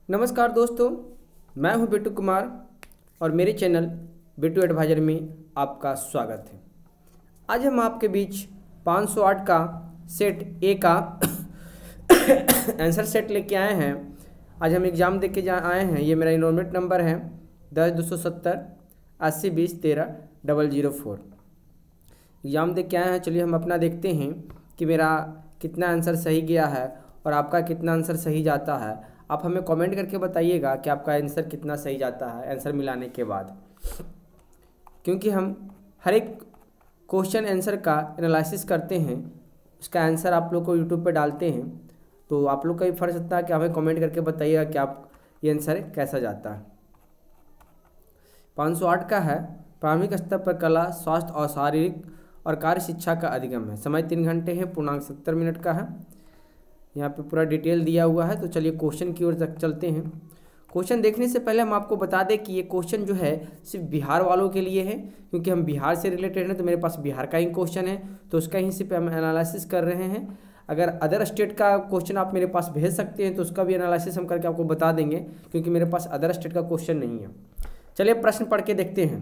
नमस्कार दोस्तों, मैं हूं बिट्टू कुमार और मेरे चैनल बिट्टू एडवाइजर में आपका स्वागत है। आज हम आपके बीच 508 का सेट ए का आंसर सेट लेके आए हैं। आज हम एग्ज़ाम दे के आए हैं। ये मेरा इनरोलमेंट नंबर है 10-270 80-20-13-004। एग्ज़ाम दे के आए हैं। चलिए हम अपना देखते हैं कि मेरा कितना आंसर सही गया है और आपका कितना आंसर सही जाता है। आप हमें कमेंट करके बताइएगा कि आपका आंसर कितना सही जाता है आंसर मिलाने के बाद, क्योंकि हम हर एक क्वेश्चन आंसर का एनालिसिस करते हैं, उसका आंसर आप लोग को यूट्यूब पे डालते हैं। तो आप लोग का भी फर्ज होता है कि हमें कमेंट करके बताइएगा कि आप ये आंसर कैसा जाता है। 508 का है प्रारंभिक स्तर पर कला, स्वास्थ्य और शारीरिक और कार्य शिक्षा का अधिगम है। समय 3 घंटे है, पूर्णांक 70 मिनट का है। यहाँ पे पूरा डिटेल दिया हुआ है। तो चलिए क्वेश्चन की ओर तक चलते हैं। क्वेश्चन देखने से पहले हम आपको बता दें कि ये क्वेश्चन जो है सिर्फ बिहार वालों के लिए है, क्योंकि हम बिहार से रिलेटेड हैं। तो मेरे पास बिहार का ही क्वेश्चन है, तो उसका ही सिर्फ हम एनालिसिस कर रहे हैं। अगर अदर स्टेट का क्वेश्चन आप मेरे पास भेज सकते हैं तो उसका भी एनालिसिस हम करके आपको बता देंगे, क्योंकि मेरे पास अदर स्टेट का क्वेश्चन नहीं है। चलिए प्रश्न पढ़ के देखते हैं।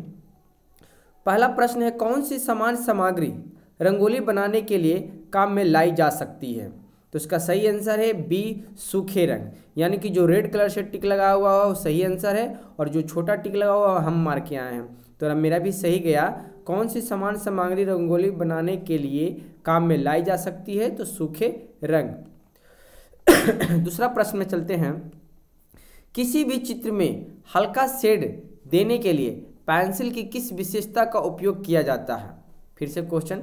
पहला प्रश्न है, कौन सी समान सामग्री रंगोली बनाने के लिए काम में लाई जा सकती है? तो इसका सही आंसर है बी, सूखे रंग। यानी कि जो रेड कलर से टिक लगा हुआ है वो सही आंसर है, और जो छोटा टिक लगा हुआ हम मार के आए हैं। तो मेरा भी सही गया। कौन सी समान सामग्री रंगोली बनाने के लिए काम में लाई जा सकती है? तो सूखे रंग। दूसरा प्रश्न में चलते हैं। किसी भी चित्र में हल्का शेड देने के लिए पेंसिल की किस विशेषता का उपयोग किया जाता है? फिर से क्वेश्चन,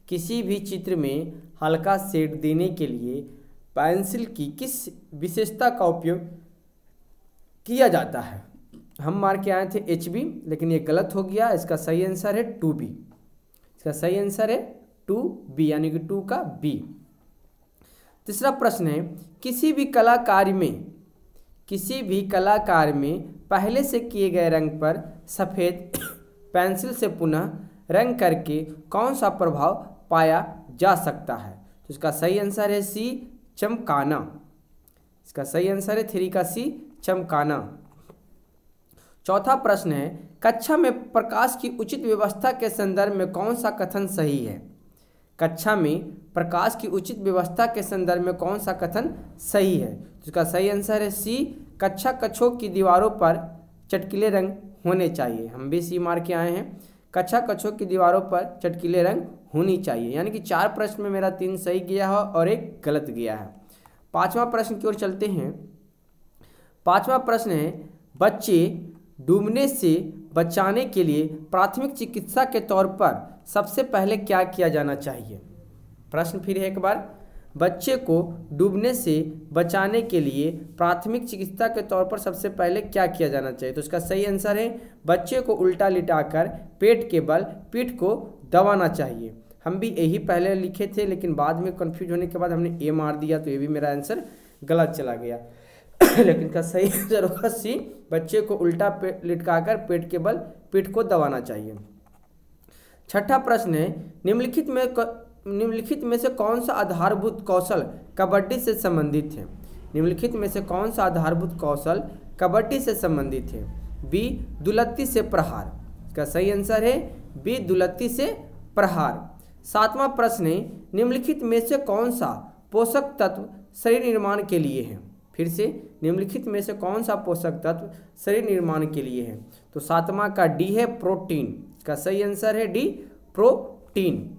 किसी भी चित्र में हल्का शेड देने के लिए पेंसिल की किस विशेषता का उपयोग किया जाता है? हम मार के आए थे HB, लेकिन ये गलत हो गया। इसका सही आंसर है 2B। इसका सही आंसर है 2B, यानी कि 2 का B। तीसरा प्रश्न है, किसी भी कलाकार में पहले से किए गए रंग पर सफ़ेद पेंसिल से पुनः रंग करके कौन सा प्रभाव पाया जा सकता है? तो इसका सही आंसर है C, चमकाना। इसका सही आंसर है 3 का C, चमकाना। चौथा प्रश्न है, कक्षा में प्रकाश की उचित व्यवस्था के संदर्भ में कौन सा कथन सही है? कक्षा में प्रकाश की उचित व्यवस्था के संदर्भ में कौन सा कथन सही है? तो इसका सही आंसर है C, कक्षा कक्षों की दीवारों पर चटकीले रंग होने चाहिए। हम भी C मार के आए हैं। कक्षा कक्षों की दीवारों पर चटकीले रंग होनी चाहिए। यानी कि 4 प्रश्न में मेरा 3 सही गया है और 1 गलत गया है। 5वां प्रश्न की ओर चलते हैं। 5वां प्रश्न है, बच्चे डूबने से बचाने के लिए प्राथमिक चिकित्सा के तौर पर सबसे पहले क्या किया जाना चाहिए? प्रश्न फिर एक बार, बच्चे को डूबने से बचाने के लिए प्राथमिक चिकित्सा के तौर पर सबसे पहले क्या किया जाना चाहिए? तो इसका सही आंसर है, बच्चे को उल्टा लिटाकर पेट के बल पीठ को दबाना चाहिए। हम भी यही पहले लिखे थे, लेकिन बाद में कंफ्यूज होने के बाद हमने ए मार दिया, तो ये भी मेरा आंसर गलत चला गया। लेकिन का सही आंसर होगा सी, बच्चे को उल्टा लिटकाकर पेट के बल पीठ को दबाना चाहिए। छठा प्रश्न है, निम्नलिखित में से कौन सा आधारभूत कौशल कबड्डी से संबंधित है? निम्नलिखित में से कौन सा आधारभूत कौशल कबड्डी से संबंधित है? बी, दुलत्ती से प्रहार। इसका सही आंसर है बी, दुलत्ती से प्रहार। 7वां प्रश्न है, निम्नलिखित में से कौन सा पोषक तत्व शरीर निर्माण के लिए है? फिर से, निम्नलिखित में से कौन सा पोषक तत्व शरीर निर्माण के लिए है? तो 7वां का डी है, प्रोटीन। इसका सही आंसर है डी, प्रोटीन।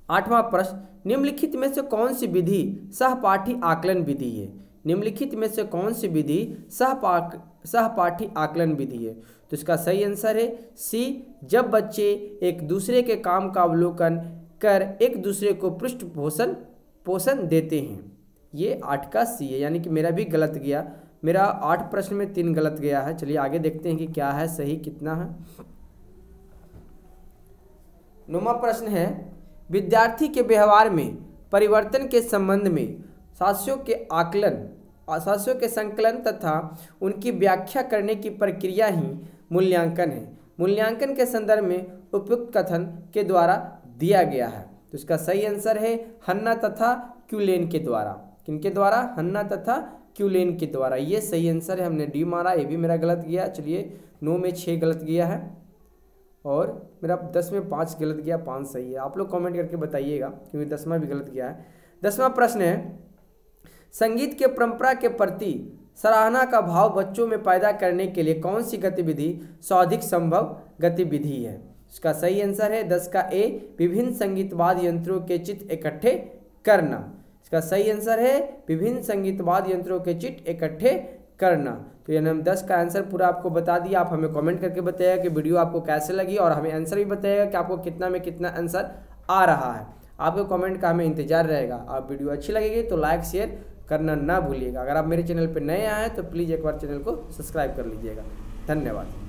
8वां प्रश्न, निम्नलिखित में से कौन सी विधि सहपाठी आकलन विधि है? निम्नलिखित में से कौन सी विधि सहपाठी आकलन विधि है? तो इसका सही आंसर है सी, जब बच्चे एक दूसरे के काम का अवलोकन कर एक दूसरे को पृष्ठपोषण पोषण देते हैं। ये 8 का सी है, यानी कि मेरा भी गलत गया। मेरा 8 प्रश्न में 3 गलत गया है। चलिए आगे देखते हैं कि क्या है सही, कितना है। 9वां प्रश्न है, विद्यार्थी के व्यवहार में परिवर्तन के संबंध में साक्ष्यों के संकलन तथा उनकी व्याख्या करने की प्रक्रिया ही मूल्यांकन है। मूल्यांकन के संदर्भ में उपयुक्त कथन के द्वारा दिया गया है। तो इसका सही आंसर है हन्ना तथा क्यूलेन के द्वारा। किनके द्वारा? हन्ना तथा क्यूलेन के द्वारा। ये सही आंसर है, हमने डी मारा, ये भी मेरा गलत गया। चलिए 9 में 6 गलत गया है और मेरा 10 में 5 गलत गया, 5 सही है। आप लोग कमेंट करके बताइएगा क्योंकि 10वां भी गलत गया है। 10वां प्रश्न है, संगीत के परंपरा के प्रति सराहना का भाव बच्चों में पैदा करने के लिए कौन सी गतिविधि सर्वाधिक संभव गतिविधि है? इसका सही आंसर है 10 का ए, विभिन्न संगीत वाद्य यंत्रों के चित्र इकट्ठे करना। इसका सही आंसर है विभिन्न संगीत वाद्य यंत्रों के चित्र इकट्ठे करना। तो यानी हम 10 का आंसर पूरा आपको बता दिया। आप हमें कमेंट करके बताइएगा कि वीडियो आपको कैसे लगी और हमें आंसर भी बताइएगा कि आपको कितना में कितना आंसर आ रहा है। आपके कमेंट का हमें इंतजार रहेगा। आप वीडियो अच्छी लगेगी तो लाइक शेयर करना ना भूलिएगा। अगर आप मेरे चैनल पर नए आए हैं तो प्लीज़ एक बार चैनल को सब्सक्राइब कर लीजिएगा। धन्यवाद।